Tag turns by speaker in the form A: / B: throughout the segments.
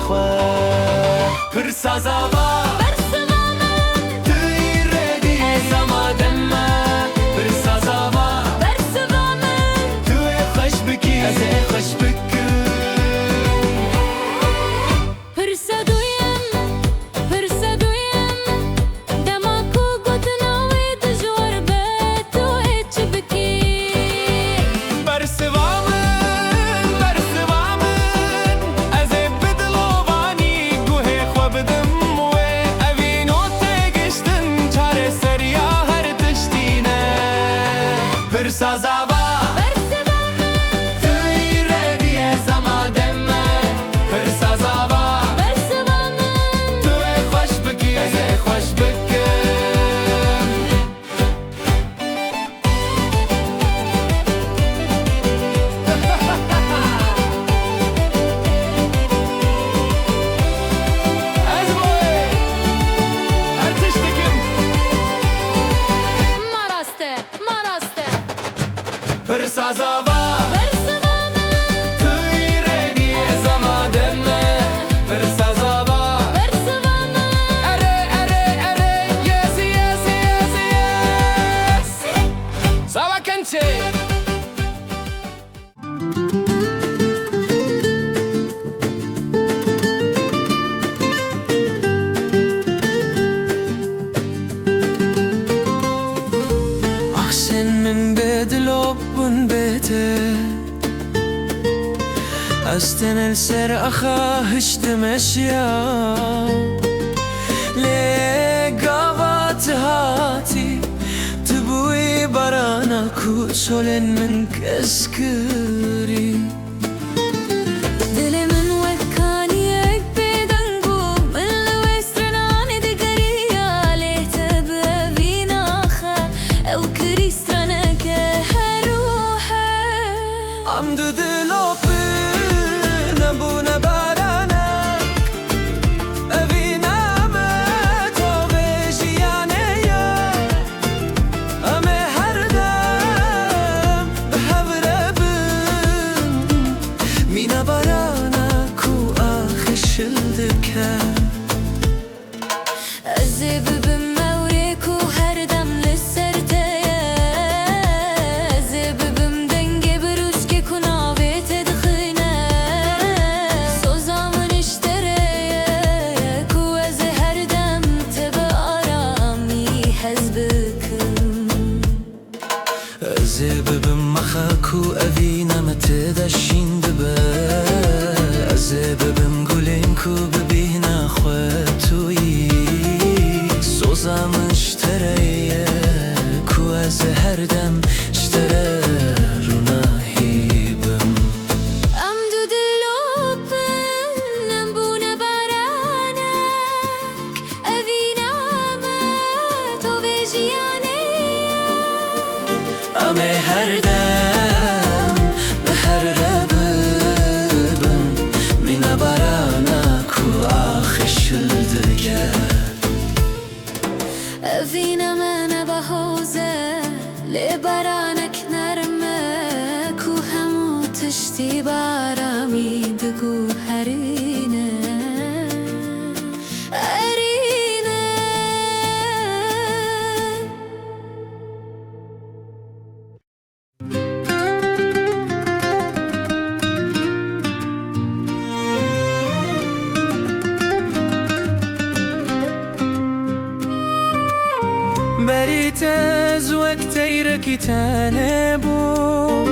A: خواه پرسازاوا استنى السر أخاهش تمشيا لقابات هاتي تبوي برانا كوشولن من كسكري دلي من وكاني بدنقو من لويسترناني دقريا ليه تبقى بيناخا أو كريسترانك هروحا عمدو دلوب
B: زببم مخاكو أفينا متدشين دبا زببم قولينكو ببينا خواتوي سوزا مشترية كو أزهر دم اشترى رناهيبم
C: أمدو دلوبن نبونا بارانك أفينا متو بيجياني
B: أمي هردم بهربم من برانك وآخش الدجا
C: أفينا من بهوزة لبرانك نرمك وهمو تشتي بارامي دقو هرينا
B: بريتز وقتيرك تنبو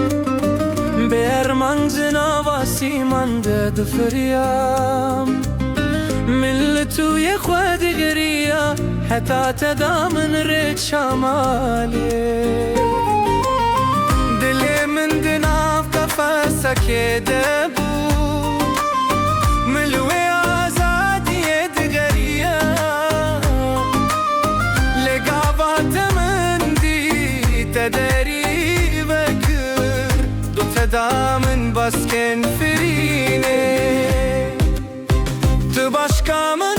B: بيرمان زنافاسي من دفريام ملتو يخواد غريا حتى تدامن ريت شمالي دلي من دناف قفصك يدبو ملوي آزادي يدغريا لقابات من دي تدري بكر دو تدامن بسكن فريني تباشكا من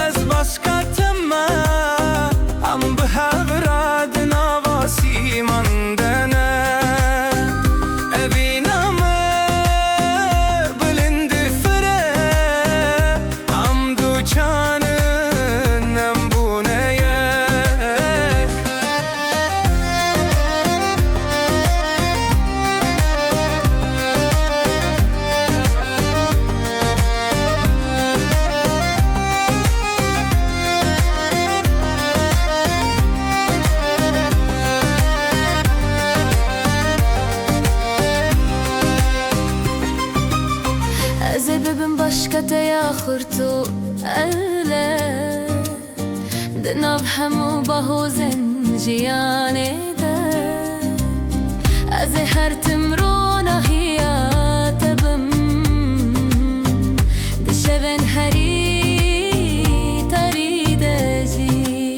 B: از باشكا تما ام بهبراد نواسي مندنا أبينا ما بلند فرق
C: başka ya khurtu ألا نفهم بهو زنجياني دا أزهر تمرونا هي تبم دشبن هري تريد أجي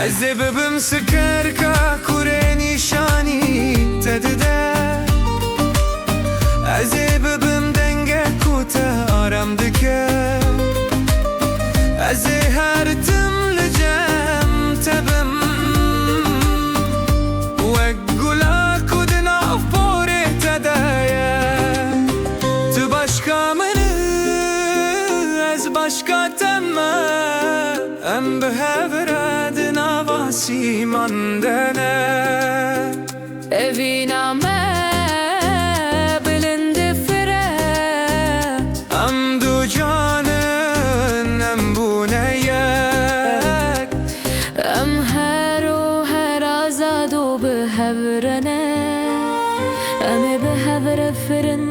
B: أزببم سكركا كوريني شاني تدده أزببم دنگه كوتا آرامدكه أزهرتم لجم تبم وقولا كودنا فوري تدايا تباشكا من از باشكا تما أم بهفردنا واسي مندنا
C: evina me bilindi fire
B: أم دو جانن أم بونيك
C: أم هرو هر آزادو بهورنه أم بهور فرن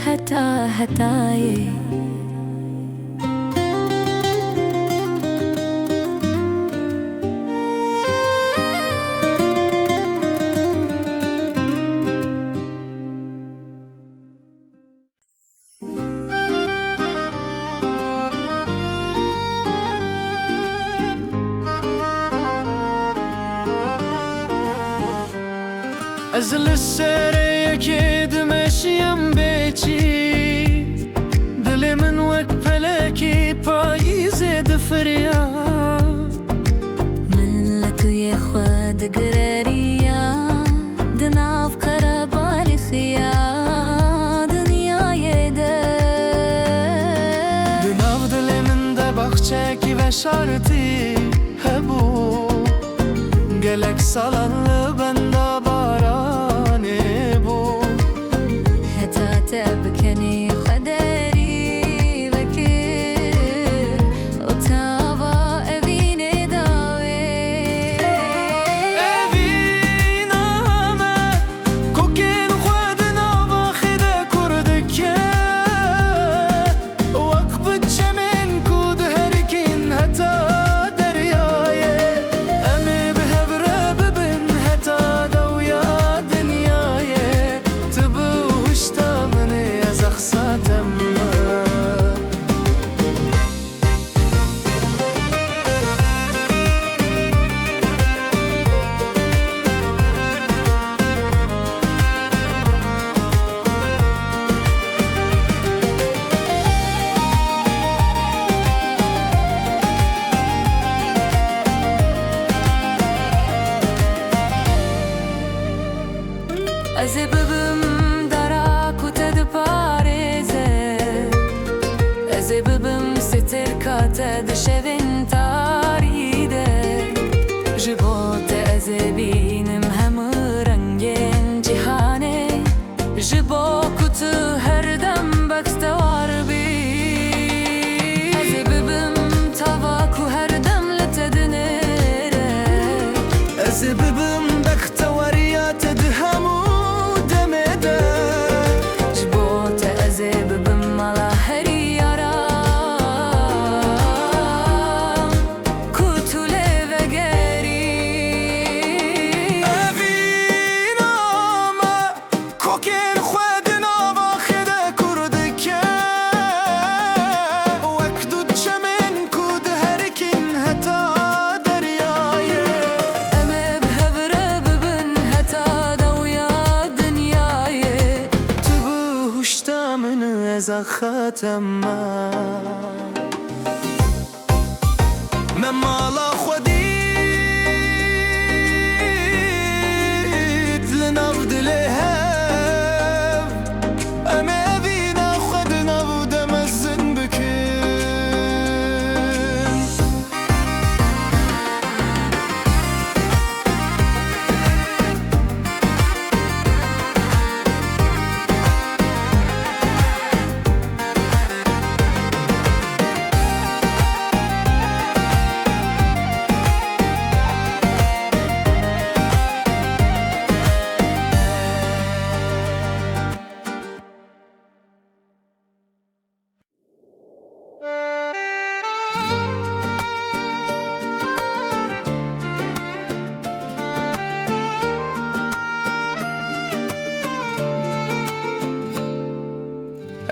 C: هتا هتایی
B: أزل السرية كيد ماشيم بيتي دلي من وقفلكي بايزي دفريا
C: من لك يا خواد قراريا دناف قربالي خيا دنيا يدا
B: دناف دلي من دباخچاكي وشارتي هبو قلك صلال بندا باراني بو
C: هتا تبكني خدري بكر وتابا أبيني داوي
B: أبينا ما كوكين خودنا باخده كردكه وقبت شمن كود هركين هتا درياي أمي بهبره ببن هتا دويا دنياي تبوشتا مني زخصاتم
C: أزببم دراك وتدباريزه أزببم ستركات دشبن تاريده جبوت أزبينم هم رنگين جهانه جبو كتو هردم بكستوار بي أزببم تواكو هردم لتدنيره
B: أزببم بختواريا تدهمو دمده
C: جبوت أزببم على هري يارا كتو لفقري
B: أبينا ما كوكين خودنا باخده كردكه وقدود شمن كود هركين هتا درياي
C: أما بهبرة ببن هتا دويا دنياي
B: تبوشتا من زخاتم من مالا خوديت لنفض لهب أما بينا خدنا ودم الزنبكين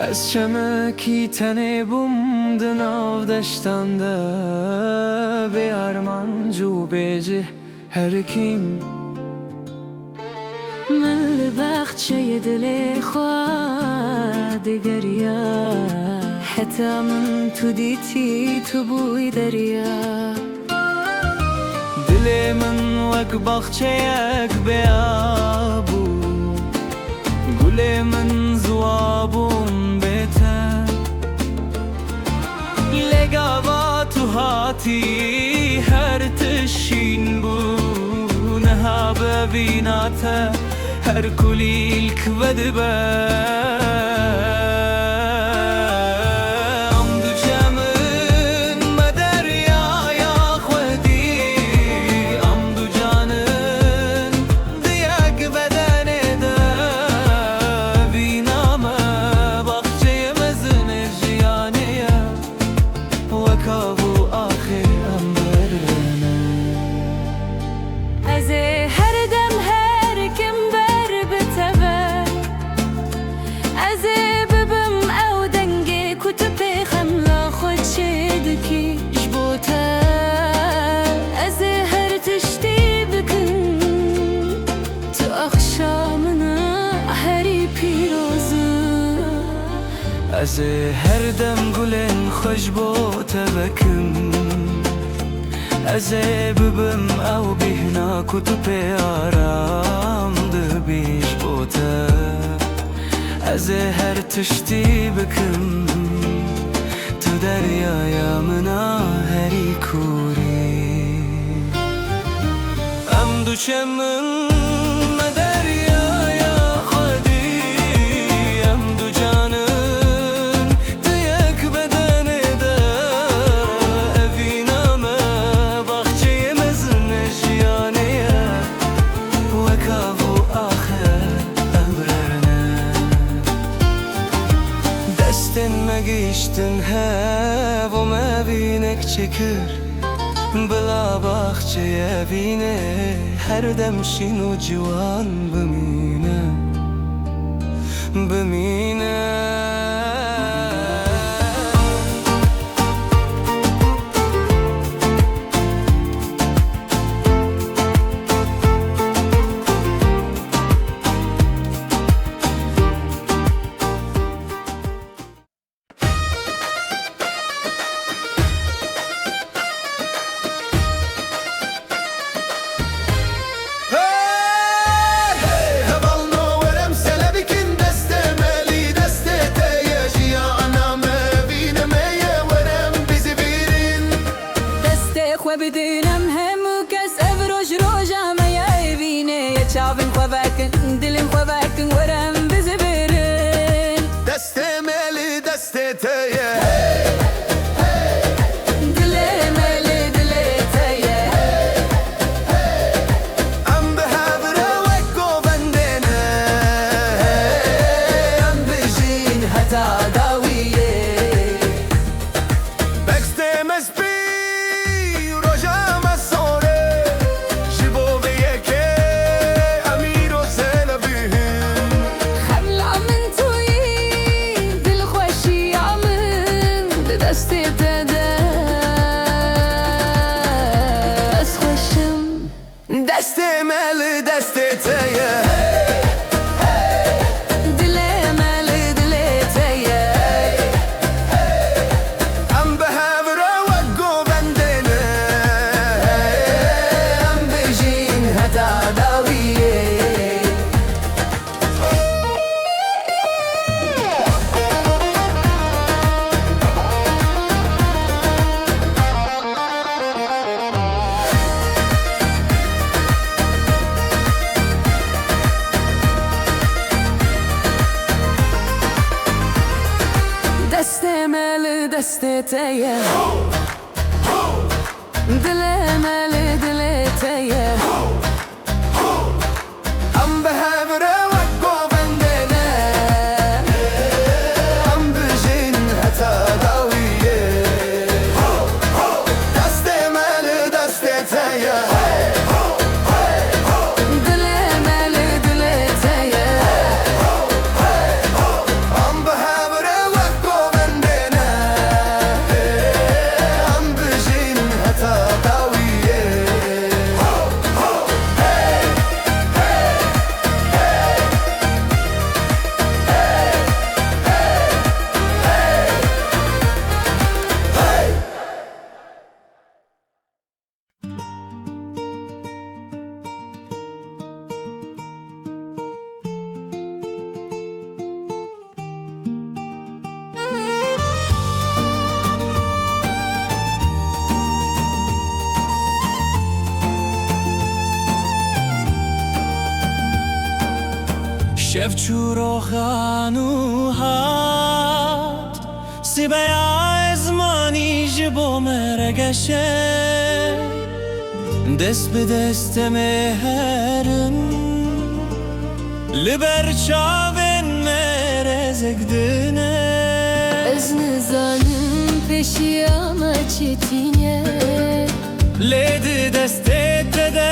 B: از چمکی تنه بوم دناو دشتنده به ارمان جو بیجه هر کیم
A: من بخچه دل خواه دگریا حتی من تو دیتی تو بوی دریا
B: دل من وک باغچه یک بیابو گل من زوابون بیته لگاوا تو هاتی هر تشین بو نها ببیناته هر کلیل کود از هر دم گلن خوش بوته بکم از ببم او بهنا کتو پیارم ده بیش بوته از هر تشتی بکم تو دریایا منا هری کوری ام دو چمن گیشتن هف و مبینک چکر بلا باخچه بینه هر دمشین و جوان بمینه
A: بدونم همو کس افروش روژا ما یبینه یه چاوین خوابکن دلم خوابکن ورم بزه برن
D: دست ملی دست تیه
A: دل ملی دل تیه
D: ام به هبره و گوبندنه
B: ام بجین حتا داویه
D: بکسته مسبی دست مل دست تیه
A: دل مل دل تیه
D: ام به هبره و گوبندنه
B: ام بجین حتا داویه
A: دست مل دست تیه دل مل دل تیه
D: ام به هبره و گوبندنه ام بجین حتا داویه دست مل دست تیه
A: دل مل دل تیه
D: ام به هبره
B: شفچو روخانو هات سبایا ازمانی جبو مرگشه دست به دست مهرم لبر چاون مرزگدنه
C: از نزانم پیشی ama çetinye
B: لید دستت بده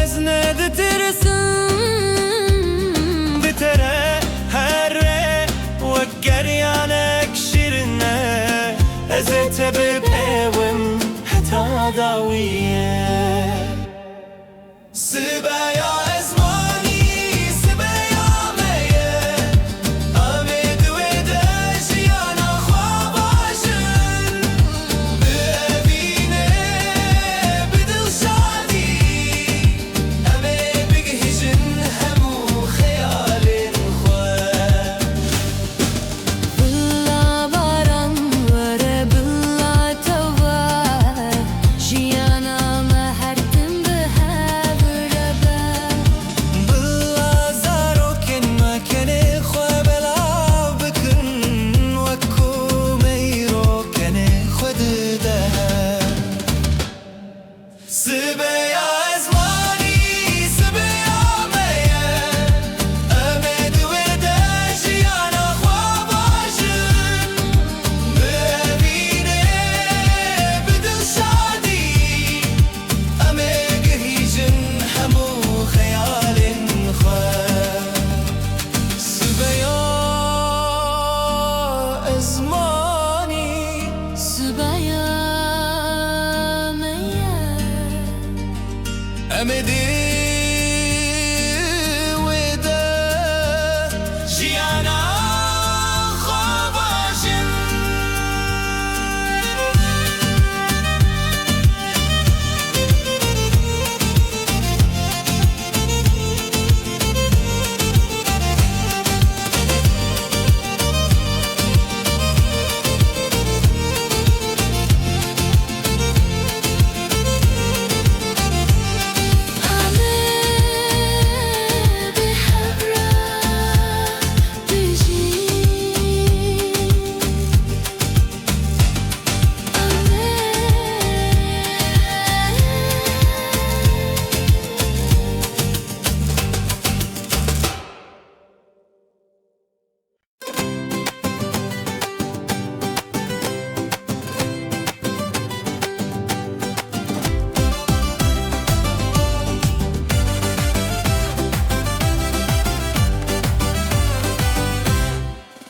B: از ندترسم بتره هره و گریانک شیرنه ازت ببعوم حتا داویه سبایا ازمانی سبایا میه امید و دجیانا خواباشن ببینه بدل شادی امه بگهجن همو خیال خواه
C: Billa baran vere billa tava Jiyana mehertim behavrebe
B: بالله زاروكن ما كان إخوة بلعب بكن وكو ميرو كان إخوة دها سبايا أزماني سبايا ميا أمد وداجي أنا خواباشن بأبيني بدل شادي أمي قهيجن همو خيال خواه سبايا أزماني
C: Subaya meya
B: أمدي ودا جيانا خواباشن
C: Ame behavra biji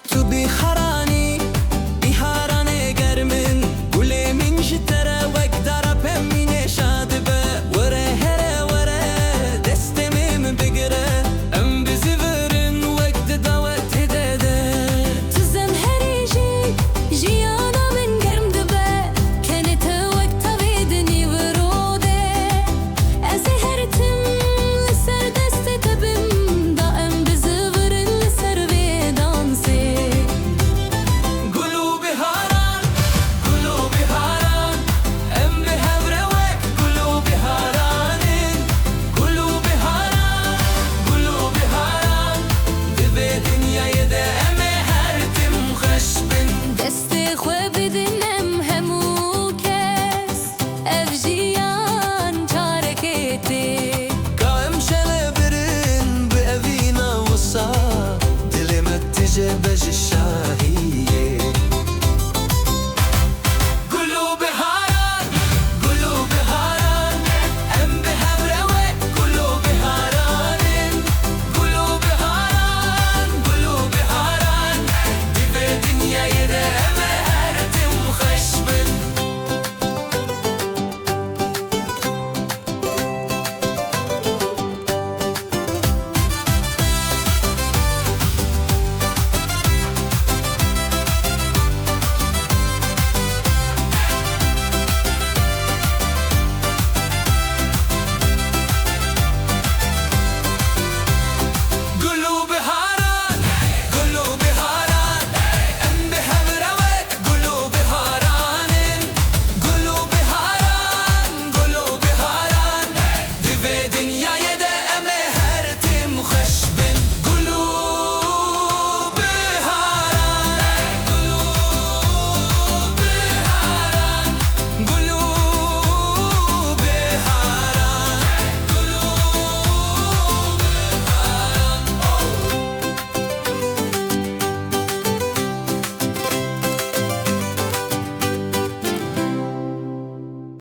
B: تو بخراني بهاراني قرمن قولي من جترا وقدر بمين شادبه وره هره وره دستمي من بقره ام بزفرن وقت داوت داده
C: Tuzem heriji jiyana min germ dibe Kenet wekta vedini verode Ez hertim li ser deste tebim Daim bizivrin li ser ve danse
B: قلوبي هاران قلوبي هاران ام بهبره وقت قلوبي هارانين قلوبي هاران قلوبي هاران دبي دنيا يدا امي هرتم خشبن
C: Deste xwe bidinem hemû kes Ev jiyan çareke tê
B: قائم شلبرن بأبينا وصا دلي متجه